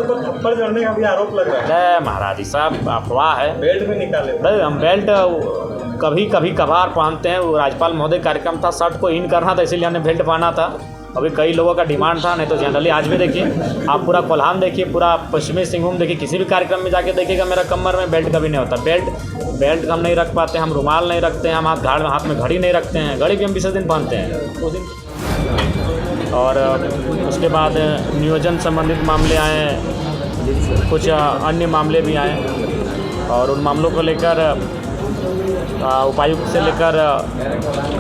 को थप्पड़ जड़ने का भी आरोप लग रहा है। अरे महाराज साहब अफवाह है। बेल्ट भी निकाले। अरे हम बेल्ट कभी कभी कभार पहनते हैं। वो राज्यपाल महोदय कार्यक्रम था, शर्ट को इन करना था इसीलिए हमने बेल्ट पहना था। अभी कई लोगों का डिमांड था, नहीं तो जनरली आज भी देखिए आप पूरा कोल्हान देखिए, पूरा पश्चिमी सिंहभूम देखिए, किसी भी कार्यक्रम में जाके देखिएगा मेरा कमर में बेल्ट कभी नहीं होता। बेल्ट हम नहीं रख पाते, हम रुमाल नहीं रखते हैं, हम हाथ में घड़ी नहीं रखते हैं। घड़ी भी हम विशेष दिन पहनते हैं उस दिन। और उसके बाद नियोजन संबंधित मामले आए, कुछ अन्य मामले भी आए और उन मामलों को लेकर उपायुक्त से लेकर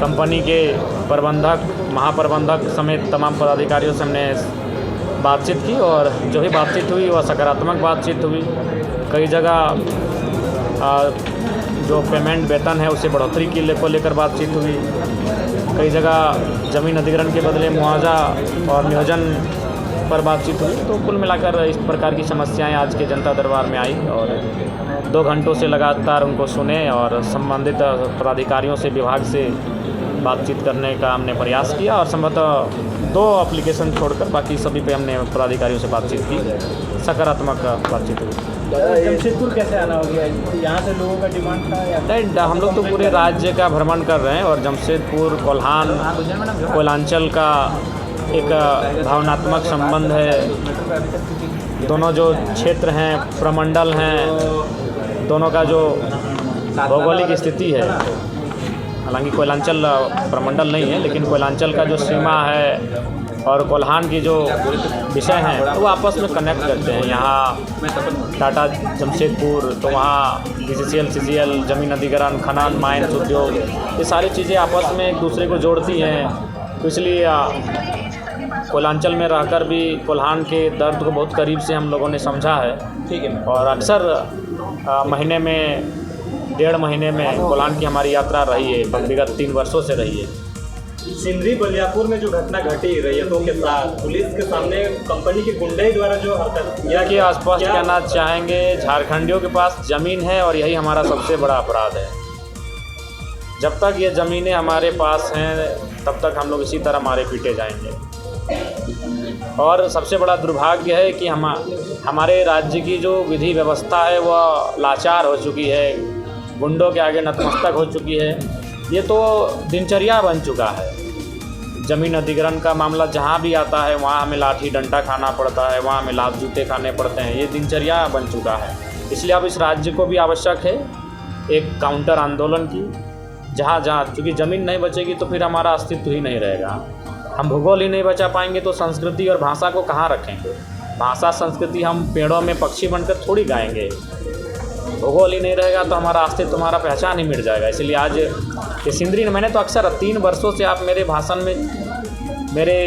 कंपनी के प्रबंधक, महाप्रबंधक समेत तमाम पदाधिकारियों से हमने बातचीत की और जो भी बातचीत हुई वह सकारात्मक बातचीत हुई। कई जगह जो पेमेंट वेतन है उसे बढ़ोतरी को लेकर बातचीत हुई। कई जगह ज़मीन अधिग्रहण के बदले मुआवजा और नियोजन पर बातचीत हुई। तो कुल मिलाकर इस प्रकार की समस्याएं आज के जनता दरबार में आई और 2 घंटों से लगातार उनको सुने और संबंधित पदाधिकारियों से, विभाग से बातचीत करने का हमने प्रयास किया और संभवतः 2 एप्लीकेशन छोड़कर बाकी सभी पे हमने पदाधिकारियों से बातचीत की। सकारात्मक बातचीत हुई। जमशेदपुर कैसे आना हो गया? यहाँ से लोगों का डिमांड था या नहीं? हम लोग तो पूरे राज्य का भ्रमण कर रहे हैं और जमशेदपुर, कोल्हान, कोयलांचल का एक भावनात्मक संबंध है। दोनों जो क्षेत्र हैं, प्रमंडल हैं, दोनों का जो भौगोलिक स्थिति है, हालांकि कोयलांचल प्रमंडल नहीं है लेकिन कोयलांचल का जो सीमा है और कोल्हान की जो विषय हैं तो वो आपस में कनेक्ट करते हैं। यहाँ टाटा जमशेदपुर, तो वहाँ BCCL, CCL, ज़मीन अधिग्रहण, खनन, माइंस उद्योग, ये सारी चीज़ें आपस में एक दूसरे को जोड़ती हैं। तो इसलिए कोयलांचल में रहकर भी कोल्हान के दर्द को बहुत करीब से हम लोगों ने समझा है। ठीक है। और अक्सर महीने में, 1.5 महीने में कोल्हान की हमारी यात्रा रही है, विगत 3 वर्षों से रही है। सिंदरी बलियापुर में जो घटना घटी रैयतों के साथ, पुलिस के सामने कंपनी के गुंडे द्वारा जो हरकत किया कि स्पष्ट कहना चाहेंगे, झारखंडियों के पास ज़मीन है और यही हमारा सबसे बड़ा अपराध है। जब तक ये ज़मीनें हमारे पास हैं तब तक हम लोग इसी तरह मारे पीटे जाएंगे। और सबसे बड़ा दुर्भाग्य है कि हमारे राज्य की जो विधि व्यवस्था है वह लाचार हो चुकी है, गुंडों के आगे नतमस्तक हो चुकी है। ये तो दिनचर्या बन चुका है। ज़मीन अधिग्रहण का मामला जहाँ भी आता है वहाँ हमें लाठी डंडा खाना पड़ता है, वहाँ हमें लात जूते खाने पड़ते हैं। ये दिनचर्या बन चुका है। इसलिए अब इस राज्य को भी आवश्यक है एक काउंटर आंदोलन की, जहाँ चूँकि ज़मीन नहीं बचेगी तो फिर हमारा अस्तित्व ही नहीं रहेगा। हम भूगोल ही नहीं बचा पाएंगे तो संस्कृति और भाषा को कहाँ रखेंगे? भाषा संस्कृति हम पेड़ों में पक्षी बनकर थोड़ी गाएंगे। भूगोल ही नहीं रहेगा तो हमारा अस्तित्व, हमारा पहचान ही मिट जाएगा। इसलिए आज ये सिंदरी ने, मैंने तो अक्सर 3 वर्षों से आप मेरे भाषण में, मेरे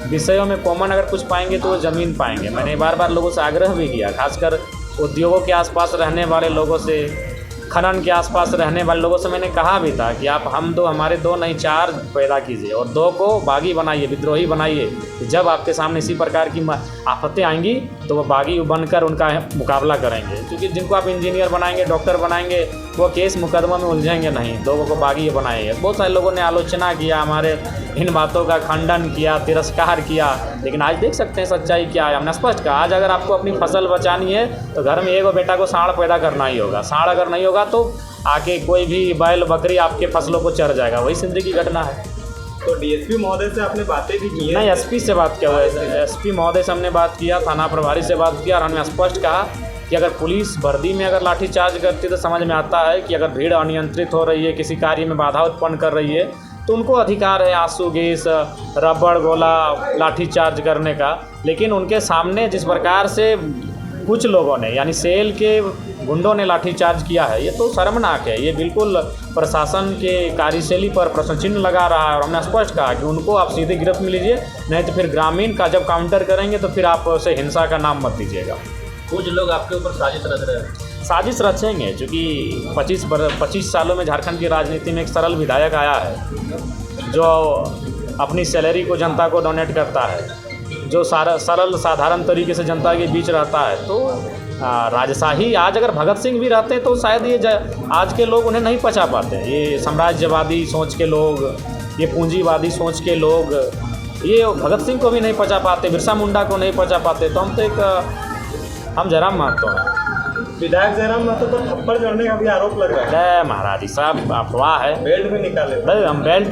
विषयों में कॉमन अगर कुछ पाएंगे तो वो ज़मीन पाएंगे। मैंने बार बार लोगों से आग्रह भी किया, खासकर उद्योगों के आसपास रहने वाले लोगों से, खनन के आसपास रहने वाले लोगों से मैंने कहा भी था कि आप हमारे 2 नहीं 4 पैदा कीजिए और 2 को बागी बनाइए, विद्रोही बनाइए। जब आपके सामने इसी प्रकार की आफतें आएंगी तो वो बागी बनकर उनका मुकाबला करेंगे। क्योंकि जिनको आप इंजीनियर बनाएंगे, डॉक्टर बनाएंगे, वो केस मुकदमा में उलझेंगे नहीं, लोगों को बागी बनाएंगे। बहुत सारे लोगों ने आलोचना किया, हमारे इन बातों का खंडन किया, तिरस्कार किया, लेकिन आज देख सकते हैं सच्चाई क्या है। हमने स्पष्ट कहा, आज अगर आपको अपनी फसल बचानी है तो घर में 1 बेटा को सांड पैदा करना ही होगा। सांड अगर नहीं होगा तो आके कोई भी बैल बकरी आपके फसलों को चर जाएगा। वही सिंदरी की घटना है। तो DSP महोदय से आपने बातें भी की हैं? नहीं, SP से बात किया हुआ है। SP महोदय से हमने बात किया, थाना प्रभारी से बात किया और हमने स्पष्ट कहा कि अगर पुलिस वर्दी में अगर लाठीचार्ज करती तो समझ में आता है कि अगर भीड़ अनियंत्रित हो रही है, किसी कार्य में बाधा उत्पन्न कर रही है तो उनको अधिकार है आंसू गैस, रबड़ गोला, लाठीचार्ज करने का। लेकिन उनके सामने जिस प्रकार से कुछ लोगों ने, यानी सेल के गुंडों ने लाठीचार्ज किया है, ये तो शर्मनाक है। ये बिल्कुल प्रशासन के कार्यशैली पर प्रश्न चिन्ह लगा रहा है। और हमने स्पष्ट कहा कि उनको आप सीधे गिरफ्त में लीजिए, नहीं तो फिर ग्रामीण का जब काउंटर करेंगे तो फिर आप उसे हिंसा का नाम मत दीजिएगा। कुछ लोग आपके ऊपर साजिश रच रहे हैं। साजिश रचेंगे, चूँकि 25 सालों में झारखंड की राजनीति में एक सरल विधायक आया है जो अपनी सैलरी को जनता को डोनेट करता है, जो सरल साधारण तरीके से जनता के बीच रहता है। तो राजशाही, आज अगर भगत सिंह भी रहते तो शायद ये आज के लोग उन्हें नहीं पचा पाते। ये साम्राज्यवादी सोच के लोग, ये पूंजीवादी सोच के लोग, ये भगत सिंह को भी नहीं पचा पाते, बिरसा मुंडा को नहीं पचा पाते। तो हम तो एक हम जयराम महतो हैं। विधायक जयराम महतो पर थप्पड़ जोड़ने का भी आरोप लग रहा है। जय महाराज जी साहब, अफवाह है। बेल्ट भी निकाले। भाई हम बेल्ट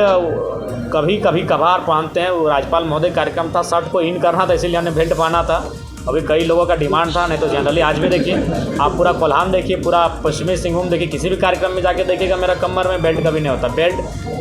कभी कभार पहनते हैं। वो राज्यपाल महोदय कार्यक्रम था, शर्ट को इन करना था, इसीलिए हमने बेल्ट पहना था। अभी कई लोगों का डिमांड था, नहीं तो जनरली आज भी देखिए आप पूरा कोल्हान देखिए, पूरा पश्चिमी सिंहभूम देखिए, किसी भी कार्यक्रम में जाके देखिएगा मेरा कमर में बेल्ट कभी नहीं होता।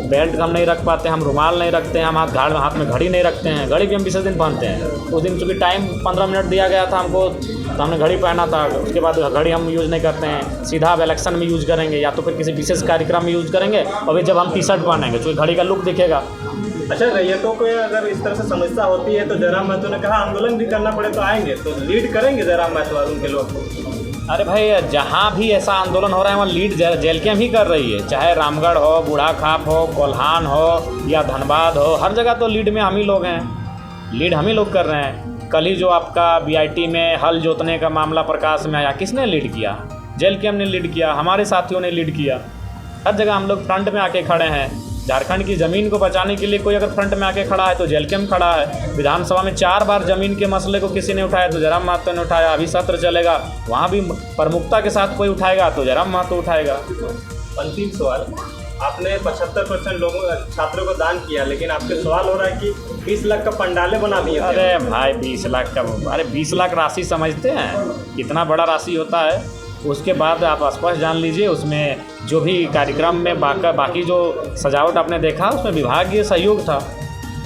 बेल्ट हम नहीं रख पाते, हम रुमाल नहीं रखते हैं, हम हाथ में घड़ी नहीं रखते हैं। घड़ी भी हम विशेष दिन पहनते हैं। उस दिन चूँकि टाइम 15 मिनट दिया गया था हमको, तो हमने घड़ी पहना था। उसके बाद घड़ी हम यूज़ नहीं करते हैं, सीधा अब इलेक्शन में यूज़ करेंगे या तो फिर किसी विशेष कार्यक्रम में यूज़ करेंगे, और फिर जब हम टी शर्ट पहनेंगे चूँकि घड़ी का लुक दिखेगा। अच्छा, रैयतों को अगर इस तरह से समस्या होती है तो जयराम महतो ने कहा आंदोलन भी करना पड़े तो आएंगे, तो लीड करेंगे जयराम महतो और उनके लोग। अरे भाई, जहाँ भी ऐसा आंदोलन हो रहा है वहाँ लीड जेलकेम ही कर रही है, चाहे रामगढ़ हो, बूढ़ाखाप हो, कोल्हान हो या धनबाद हो, हर जगह तो लीड में हम ही लोग हैं। लीड हम ही लोग कर रहे हैं। कल ही जो आपका BIT में हल जोतने का मामला प्रकाश में आया, किसने लीड किया? जेलकेम ने लीड किया, हमारे साथियों ने लीड किया। हर जगह हम लोग फ्रंट में आके खड़े हैं। झारखंड की ज़मीन को बचाने के लिए कोई अगर फ्रंट में आके खड़ा है तो जेलकेम खड़ा है। विधानसभा में 4 बार ज़मीन के मसले को किसी ने उठाया तो जयराम महतो ने उठाया। अभी सत्र चलेगा, वहाँ भी प्रमुखता के साथ कोई उठाएगा तो जयराम महतो उठाएगा। अंतिम सवाल, आपने 75% लोगों छात्रों को दान किया, लेकिन आपके सवाल हो रहा है कि 20 लाख का पंडाले बना दिए। अरे भाई 20 लाख का, अरे 20 लाख राशि समझते हैं कितना बड़ा राशि होता है? उसके बाद आप स्पष्ट जान लीजिए, उसमें जो भी कार्यक्रम में बाकी जो सजावट आपने देखा उसमें विभागीय सहयोग था।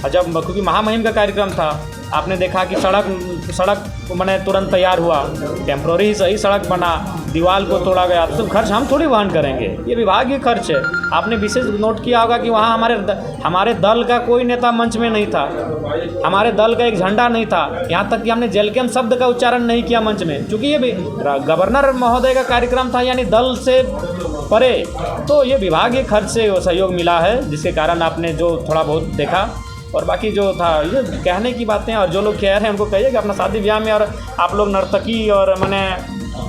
और जब क्योंकि महामहिम का कार्यक्रम था, आपने देखा कि सड़क मैंने तुरंत तैयार हुआ, टेम्प्रोरी ही सही सड़क बना, दीवार को तोड़ा गया, तो खर्च हम थोड़ी वहन करेंगे, ये विभागीय खर्च है। आपने विशेष नोट किया होगा कि वहाँ हमारे दल का कोई नेता मंच में नहीं था, हमारे दल का एक झंडा नहीं था, यहाँ तक कि हमने जेलकेम शब्द का उच्चारण नहीं किया मंच में, क्योंकि ये भी गवर्नर महोदय का कार्यक्रम था, यानी दल से परे। तो ये विभागीय खर्च से सहयोग मिला है, जिसके कारण आपने जो थोड़ा बहुत देखा। और बाकी जो था ये कहने की बातें, और जो लोग कह रहे हैं उनको कहिए कि अपना शादी ब्याह में और आप लोग नर्तकी और मैंने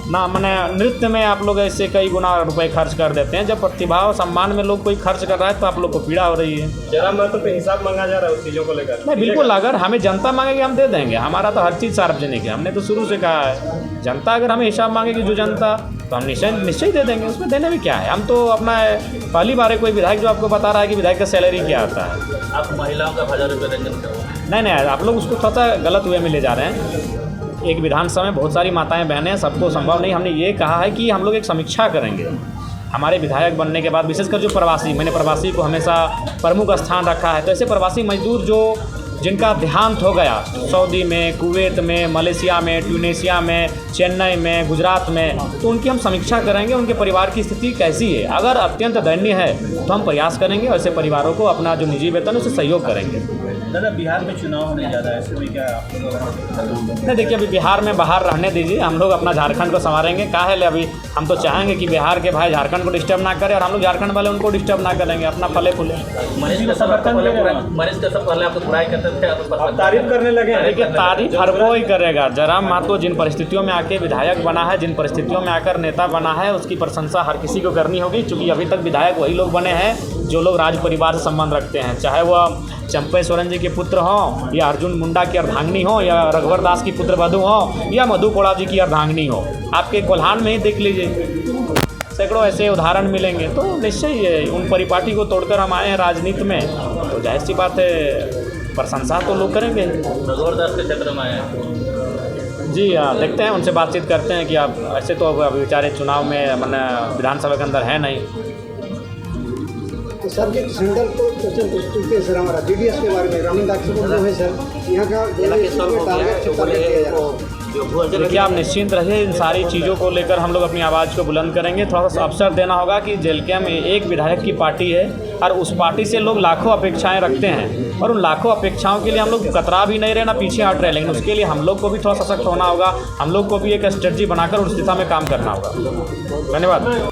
नृत्य में आप लोग ऐसे कई गुना रुपए खर्च कर देते हैं। जब प्रतिभा और सम्मान में लोग कोई खर्च कर रहा है तो आप लोग को पीड़ा हो रही है। जयराम महतो पे हिसाब मांगा जा रहा है उस चीज़ों को लेकर? नहीं, बिल्कुल, अगर हमें जनता मांगेगी हम दे देंगे। हमारा तो हर चीज़ सार्वजनिक है, हमने तो शुरू से कहा है। जनता अगर हमें हिसाब मांगेगी, जो जनता, तो हम निश्चय दे देंगे। उसमें देने में क्या है? हम तो अपना पहली बार है कोई विधायक जो आपको बता रहा है कि विधायक का सैलरी क्या आता है। आप महिलाओं का 1000 रुपये रंजन करो। नहीं, आप लोग उसको थोड़ा सा गलत वे में ले जा रहे हैं। एक विधानसभा में बहुत सारी माताएं बहनें हैं, सबको संभव नहीं। हमने ये कहा है कि हम लोग एक समीक्षा करेंगे हमारे विधायक बनने के बाद, विशेषकर जो प्रवासी, मैंने प्रवासी को हमेशा प्रमुख स्थान रखा है। तो ऐसे प्रवासी मजदूर जिनका देहांत हो गया सऊदी में, कुवैत में, मलेशिया में, ट्यूनीशिया में, चेन्नई में, गुजरात में, तो उनकी हम समीक्षा करेंगे, उनके परिवार की स्थिति कैसी है। अगर अत्यंत दयनीय है तो हम प्रयास करेंगे ऐसे परिवारों को अपना जो निजी वेतन है उससे सहयोग करेंगे। दादा, बिहार में चुनाव होने जा रहा है, ऐसे में क्या नहीं, देखिए अभी बिहार में बाहर रहने दीजिए, हम लोग अपना झारखंड को संवारेंगे। काहे ले, अभी हम तो चाहेंगे कि बिहार के भाई झारखंड को डिस्टर्ब ना करें और हम लोग झारखंड वाले उनको डिस्टर्ब ना करेंगे, अपना फले फूले। तारीफ करने लगे। देखिए तारीफ हर कोई करेगा। जयराम महतो जिन परिस्थितियों में आके विधायक बना है, जिन परिस्थितियों में आकर नेता बना है, उसकी प्रशंसा हर किसी को करनी होगी, क्योंकि अभी तक विधायक वही लोग बने हैं जो लोग राज परिवार से संबंध रखते हैं, चाहे वह चंपे सोरेन जी के पुत्र हों, या अर्जुन मुंडा की अर्धांगिनी हो, या रघुवर दास की पुत्र वधू हो, या मधु कोड़ा जी की अर्धांगिनी हो। आपके कोल्हान में ही देख लीजिए, सैकड़ों ऐसे उदाहरण मिलेंगे। तो निश्चय ही उन परिपाटी को तोड़कर हम आए हैं राजनीति में, तो जाहिर सी बात है प्रशंसा तो लोग करेंगे। रघुवर दास के क्षेत्र में आए हैं जी, देखते हैं, उनसे बातचीत करते हैं कि आप ऐसे तो अभी बेचारे चुनाव में मैंने विधानसभा के अंदर है नहीं। तो सर ये सेंट्रल तो सर हमारा DDS के बारे में ग्रामीण डाक जो है सर, यहाँ का देखिए आप निश्चिंत रहिए, इन सारी चीज़ों को लेकर हम लोग अपनी आवाज़ को बुलंद करेंगे। थोड़ा सा अवसर देना होगा कि जेलकेम एक विधायक की पार्टी है और उस पार्टी से लोग लाखों अपेक्षाएं रखते हैं, और उन लाखों अपेक्षाओं के लिए हम लोग कतरा भी नहीं रहना, पीछे हट रहे। लेकिन उसके लिए हम लोग को भी थोड़ा सशक्त होना होगा, हम लोग को भी एक स्ट्रेटजी बनाकर उस दिशा में काम करना होगा। धन्यवाद।